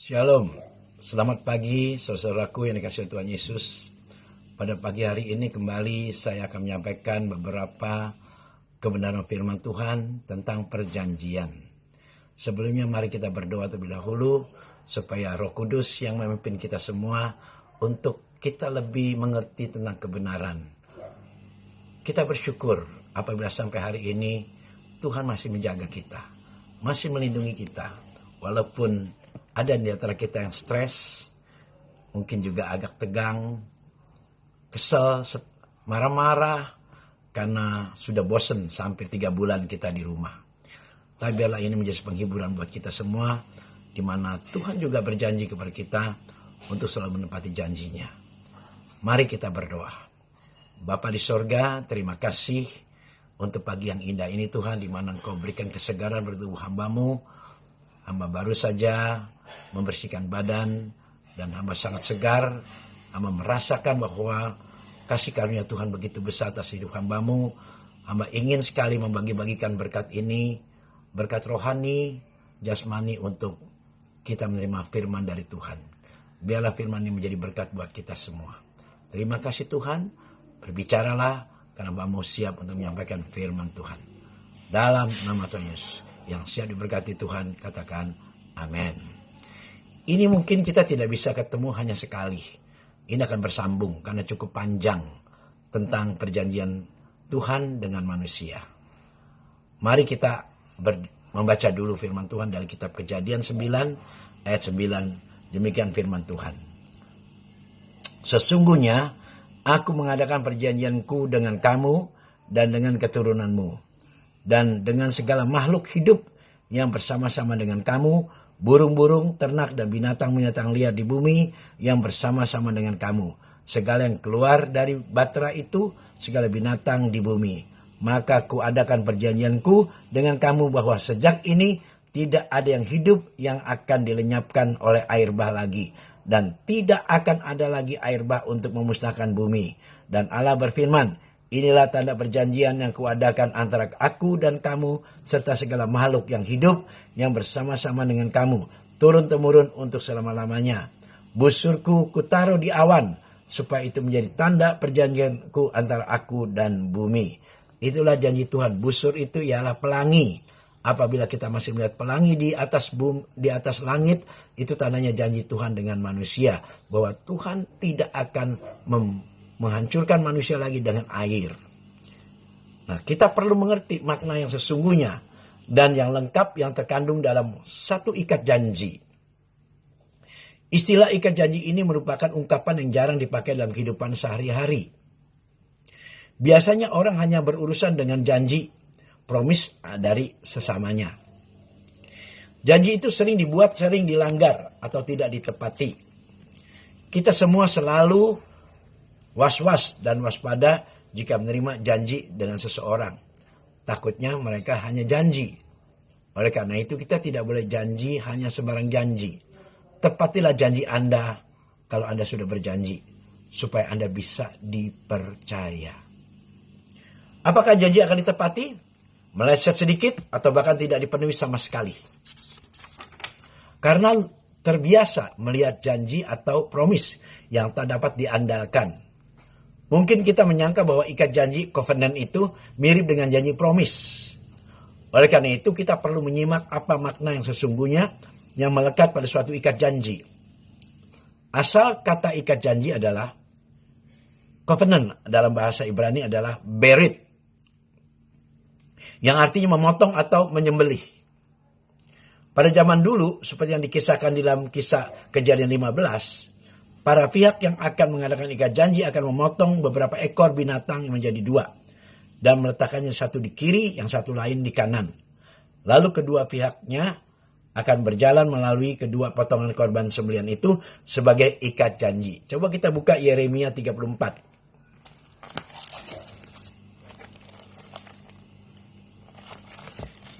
Shalom, selamat pagi saudaraku yang dikasihi Tuhan Yesus. Pada pagi hari ini kembali saya akan menyampaikan beberapa kebenaran firman Tuhan tentang perjanjian. Sebelumnya mari kita berdoa terlebih dahulu supaya Roh Kudus yang memimpin kita semua untuk kita lebih mengerti tentang kebenaran. Kita bersyukur apabila sampai hari ini Tuhan masih menjaga kita, masih melindungi kita. Walaupun ada di antara kita yang stres, mungkin juga agak tegang, kesel, marah-marah, karena sudah bosan sampai 3 bulan kita di rumah. Tapi biarlah ini menjadi penghiburan buat kita semua, di mana Tuhan juga berjanji kepada kita untuk selalu menepati janjinya. Mari kita berdoa. Bapa di sorga, terima kasih untuk pagi yang indah ini Tuhan, di mana Engkau berikan kesegaran bertubuh hamba-Mu. Hamba baru saja membersihkan badan dan hamba sangat segar. Hamba merasakan bahwa kasih karunia Tuhan begitu besar atas hidup hamba-Mu. Hamba ingin sekali membagi-bagikan berkat ini, berkat rohani, jasmani untuk kita menerima firman dari Tuhan. Biarlah firman ini menjadi berkat buat kita semua. Terima kasih Tuhan, berbicaralah karena hamba-Mu siap untuk menyampaikan firman Tuhan. Dalam nama Tuhan Yesus, yang siap diberkati Tuhan, katakan amin. Ini mungkin kita tidak bisa ketemu hanya sekali. Ini akan bersambung karena cukup panjang tentang perjanjian Tuhan dengan manusia. Mari kita membaca dulu firman Tuhan dari kitab Kejadian 9 ayat 9. Demikian firman Tuhan. Sesungguhnya aku mengadakan perjanjianku dengan kamu dan dengan keturunanmu, dan dengan segala makhluk hidup yang bersama-sama dengan kamu, burung-burung, ternak, dan binatang-binatang liar di bumi yang bersama-sama dengan kamu, segala yang keluar dari batra itu, segala binatang di bumi. Maka kuadakan perjanjianku dengan kamu bahwa sejak ini tidak ada yang hidup yang akan dilenyapkan oleh air bah lagi, dan tidak akan ada lagi air bah untuk memusnahkan bumi. Dan Allah berfirman, inilah tanda perjanjian yang kuadakan antara aku dan kamu serta segala makhluk yang hidup yang bersama-sama dengan kamu, turun-temurun untuk selama-lamanya. Busurku kutaruh di awan, supaya itu menjadi tanda perjanjianku antara aku dan bumi. Itulah janji Tuhan. Busur itu ialah pelangi. Apabila kita masih melihat pelangi di atas bumi, di atas langit, itu tandanya janji Tuhan dengan manusia, bahwa Tuhan tidak akan menghancurkan manusia lagi dengan air. Nah, kita perlu mengerti makna yang sesungguhnya dan yang lengkap yang terkandung dalam satu ikat janji. Istilah ikat janji ini merupakan ungkapan yang jarang dipakai dalam kehidupan sehari-hari. Biasanya orang hanya berurusan dengan janji, promise dari sesamanya. Janji itu sering dibuat, sering dilanggar atau tidak ditepati. Kita semua selalu was-was dan waspada jika menerima janji dengan seseorang. Takutnya mereka hanya janji. Oleh karena itu kita tidak boleh janji hanya sembarang janji. Tepatilah janji Anda kalau Anda sudah berjanji, supaya Anda bisa dipercaya. Apakah janji akan ditepati? Meleset sedikit atau bahkan tidak dipenuhi sama sekali. Karena terbiasa melihat janji atau promise yang tak dapat diandalkan. Mungkin kita menyangka bahwa ikat janji covenant itu mirip dengan janji promise. Oleh karena itu kita perlu menyimak apa makna yang sesungguhnya yang melekat pada suatu ikat janji. Asal kata ikat janji adalah covenant, dalam bahasa Ibrani adalah berit, yang artinya memotong atau menyembelih. Pada zaman dulu, seperti yang dikisahkan dalam kisah Kejadian 15, para pihak yang akan mengadakan ikat janji akan memotong beberapa ekor binatang yang menjadi 2 dan meletakkannya satu di kiri, yang satu lain di kanan. Lalu kedua pihaknya akan berjalan melalui kedua potongan korban sembelihan itu sebagai ikat janji. Coba kita buka Yeremia 34.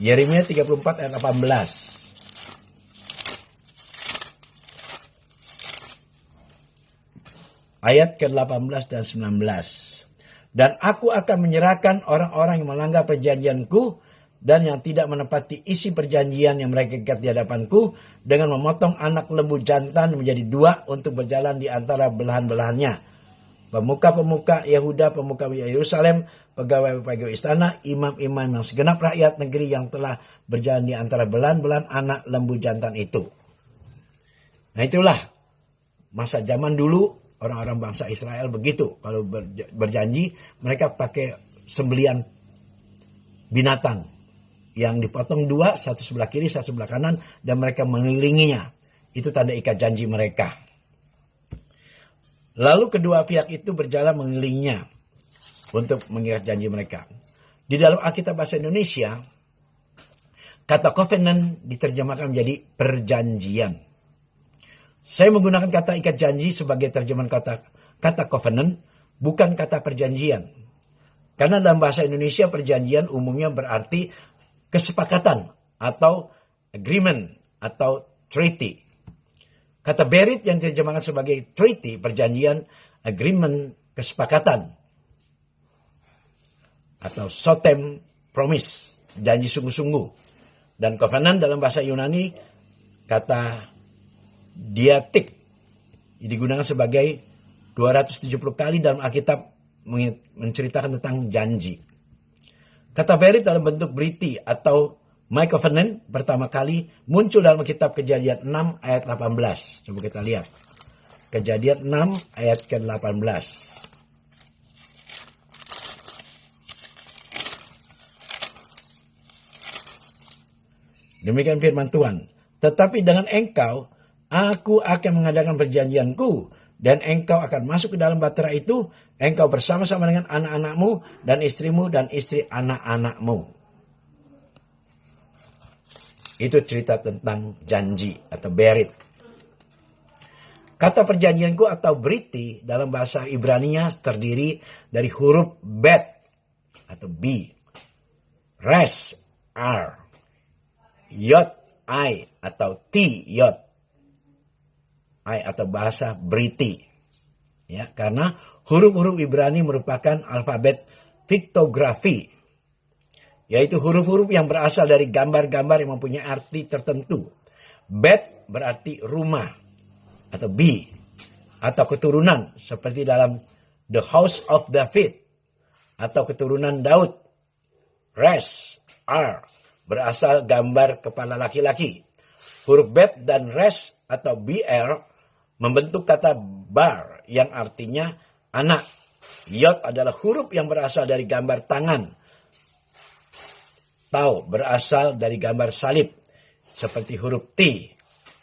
Yeremia 34 ayat 18. Ayat ke-18 dan 19. Dan aku akan menyerahkan orang-orang yang melanggar perjanjianku dan yang tidak menepati isi perjanjian yang mereka ikat di hadapanku dengan memotong anak lembu jantan menjadi dua untuk berjalan di antara belahan-belahannya. Pemuka-pemuka Yehuda, pemuka Yerusalem, pegawai-pegawai istana, imam-imam yang segenap rakyat negeri yang telah berjalan di antara belahan-belahan anak lembu jantan itu. Nah itulah masa zaman dulu orang-orang bangsa Israel begitu. Kalau berjanji mereka pakai sembelian binatang yang dipotong dua, satu sebelah kiri, satu sebelah kanan, dan mereka mengelilinginya. Itu tanda ikat janji mereka. Lalu kedua pihak itu berjalan mengelilinginya untuk mengikat janji mereka. Di dalam Alkitab bahasa Indonesia, kata covenant diterjemahkan menjadi perjanjian. Saya menggunakan kata ikat janji sebagai terjemahan kata covenant, bukan kata perjanjian. Karena dalam bahasa Indonesia perjanjian umumnya berarti kesepakatan atau agreement atau treaty. Kata berit yang diterjemahkan sebagai treaty, perjanjian, agreement, kesepakatan. Atau sotem, promise, janji sungguh-sungguh. Dan covenant dalam bahasa Yunani, kata diatik, digunakan sebagai 270 kali dalam Alkitab menceritakan tentang janji. Kata berit dalam bentuk briti atau My Covenant pertama kali muncul dalam kitab Kejadian 6 ayat 18. Coba kita lihat. Kejadian 6 ayat ke-18. Demikian firman Tuhan. Tetapi dengan engkau, aku akan mengadakan perjanjianku. Dan engkau akan masuk ke dalam bahtera itu. Engkau bersama-sama dengan anak-anakmu dan istrimu dan istri anak-anakmu. Itu cerita tentang janji atau berit. Kata perjanjianku atau briti dalam bahasa Ibraninya terdiri dari huruf bet atau B, res R, yod I atau T yod I atau bahasa briti. Ya, karena huruf-huruf Ibrani merupakan alfabet piktografi, yaitu huruf-huruf yang berasal dari gambar-gambar yang mempunyai arti tertentu. Bet berarti rumah atau B atau keturunan seperti dalam The House of David atau keturunan Daud. Res R berasal gambar kepala laki-laki. Huruf bet dan res atau BR membentuk kata bar yang artinya anak. Yod adalah huruf yang berasal dari gambar tangan. Tau berasal dari gambar salib seperti huruf T,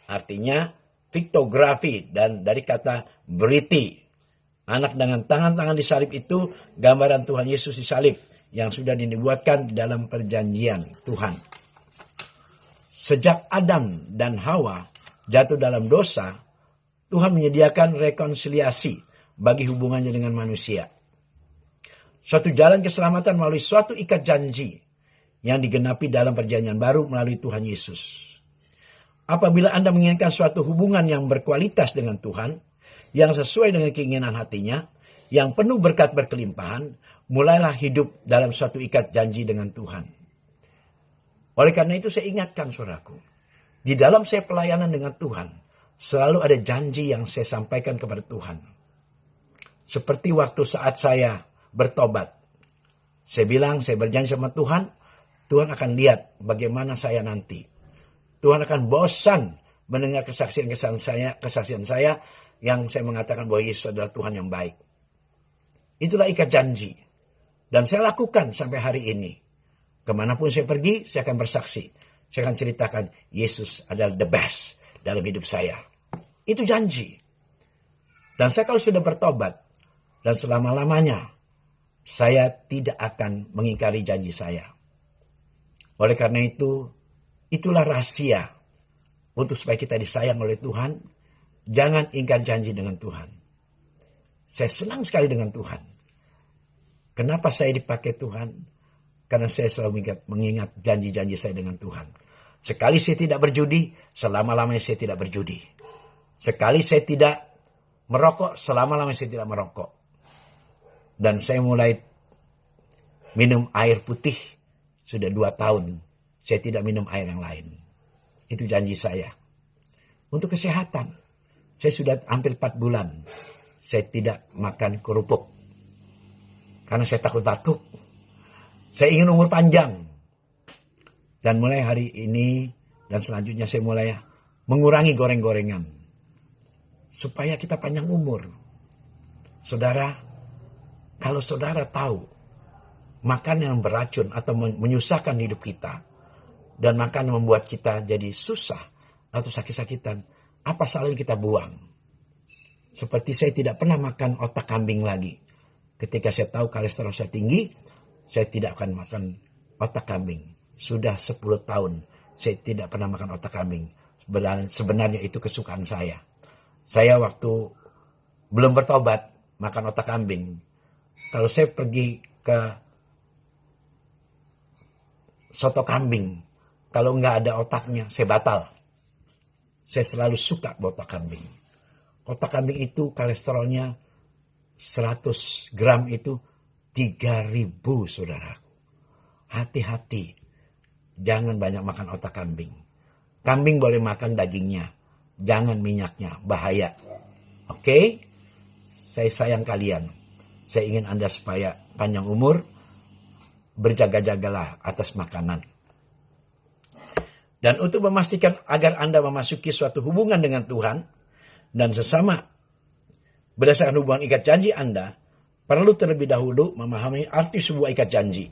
artinya piktografi, dan dari kata briti. Anak dengan tangan-tangan disalib itu gambaran Tuhan Yesus disalib yang sudah dinubuatkan di dalam perjanjian Tuhan. Sejak Adam dan Hawa jatuh dalam dosa, Tuhan menyediakan rekonsiliasi bagi hubungannya dengan manusia. Suatu jalan keselamatan melalui suatu ikat janji yang digenapi dalam perjanjian baru melalui Tuhan Yesus. Apabila Anda menginginkan suatu hubungan yang berkualitas dengan Tuhan, yang sesuai dengan keinginan hatinya, yang penuh berkat berkelimpahan, mulailah hidup dalam suatu ikat janji dengan Tuhan. Oleh karena itu saya ingatkan saudaraku, di dalam saya pelayanan dengan Tuhan, selalu ada janji yang saya sampaikan kepada Tuhan. Seperti waktu saat saya bertobat, saya bilang, saya berjanji sama Tuhan, Tuhan akan lihat bagaimana saya nanti. Tuhan akan bosan mendengar kesaksian saya yang saya mengatakan bahwa Yesus adalah Tuhan yang baik. Itulah ikat janji. Dan saya lakukan sampai hari ini. Kemanapun saya pergi, saya akan bersaksi. Saya akan ceritakan Yesus adalah the best dalam hidup saya. Itu janji. Dan saya kalau sudah bertobat, dan selama-lamanya, saya tidak akan mengingkari janji saya. Oleh karena itu, itulah rahasia untuk supaya kita disayang oleh Tuhan. Jangan ingkar janji dengan Tuhan. Saya senang sekali dengan Tuhan. Kenapa saya dipakai Tuhan? Karena saya selalu mengingat janji-janji saya dengan Tuhan. Sekali saya tidak berjudi, selama-lamanya saya tidak berjudi. Sekali saya tidak merokok, selama-lamanya saya tidak merokok. Dan saya mulai minum air putih sudah 2 tahun saya tidak minum air yang lain. Itu janji saya. Untuk kesehatan, saya sudah hampir 4 bulan saya tidak makan kerupuk. Karena saya takut batuk. Saya ingin umur panjang. Dan mulai hari ini dan selanjutnya saya mulai mengurangi goreng-gorengan. Supaya kita panjang umur. Saudara, kalau saudara tahu makan yang beracun atau menyusahkan hidup kita, dan makan yang membuat kita jadi susah atau sakit-sakitan, apa salahnya kita buang? Seperti saya tidak pernah makan otak kambing lagi. Ketika saya tahu kolesterol saya tinggi, saya tidak akan makan otak kambing. Sudah 10 tahun saya tidak pernah makan otak kambing. Sebenarnya itu kesukaan saya. Saya waktu belum bertobat makan otak kambing. Kalau saya pergi ke soto kambing, kalau nggak ada otaknya, saya batal. Saya selalu suka otak kambing. Otak kambing itu kolesterolnya 100 gram itu 3.000, saudara. Hati-hati. Jangan banyak makan otak kambing. Kambing boleh makan dagingnya. Jangan minyaknya. Bahaya. Oke? Saya sayang kalian. Saya ingin Anda supaya panjang umur. Berjaga-jagalah atas makanan. Dan untuk memastikan agar Anda memasuki suatu hubungan dengan Tuhan dan sesama berdasarkan hubungan ikat janji Anda, perlu terlebih dahulu memahami arti sebuah ikat janji.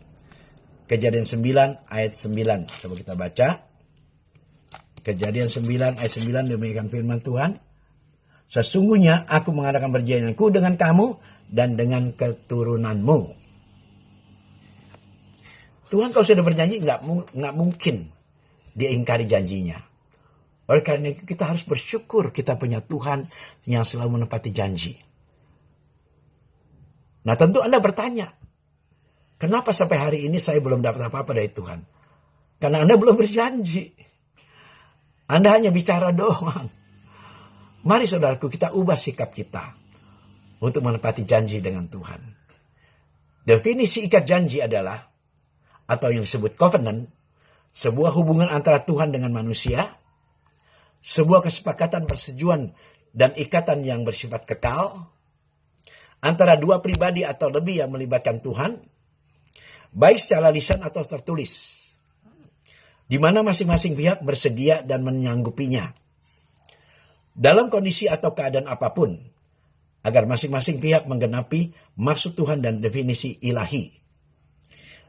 Kejadian 9 ayat 9. Coba kita baca. Kejadian 9 ayat 9 demikian firman Tuhan. Sesungguhnya aku mengadakan perjanjianku dengan kamu dan dengan keturunanmu. Tuhan kalau sudah berjanji nggak mungkin dia ingkari janjinya. Oleh karena itu kita harus bersyukur kita punya Tuhan yang selalu menepati janji. Nah tentu Anda bertanya, kenapa sampai hari ini saya belum dapat apa-apa dari Tuhan? Karena Anda belum berjanji. Anda hanya bicara doang. Mari saudaraku kita ubah sikap kita untuk menepati janji dengan Tuhan. Definisi ikat janji adalah, atau yang disebut covenant, sebuah hubungan antara Tuhan dengan manusia, sebuah kesepakatan persetujuan dan ikatan yang bersifat kekal, antara dua pribadi atau lebih yang melibatkan Tuhan, baik secara lisan atau tertulis, di mana masing-masing pihak bersedia dan menyanggupinya, dalam kondisi atau keadaan apapun, agar masing-masing pihak menggenapi maksud Tuhan dan definisi ilahi.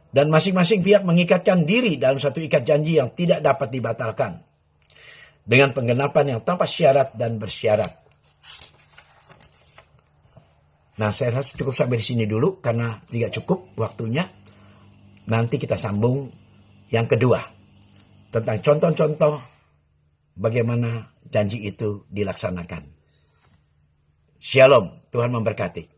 Dan masing-masing pihak mengikatkan diri dalam satu ikat janji yang tidak dapat dibatalkan, dengan penggenapan yang tanpa syarat dan bersyarat. Nah, saya rasa cukup sampai di sini dulu karena tidak cukup waktunya. Nanti kita sambung yang kedua tentang contoh-contoh bagaimana janji itu dilaksanakan. Shalom, Tuhan memberkati.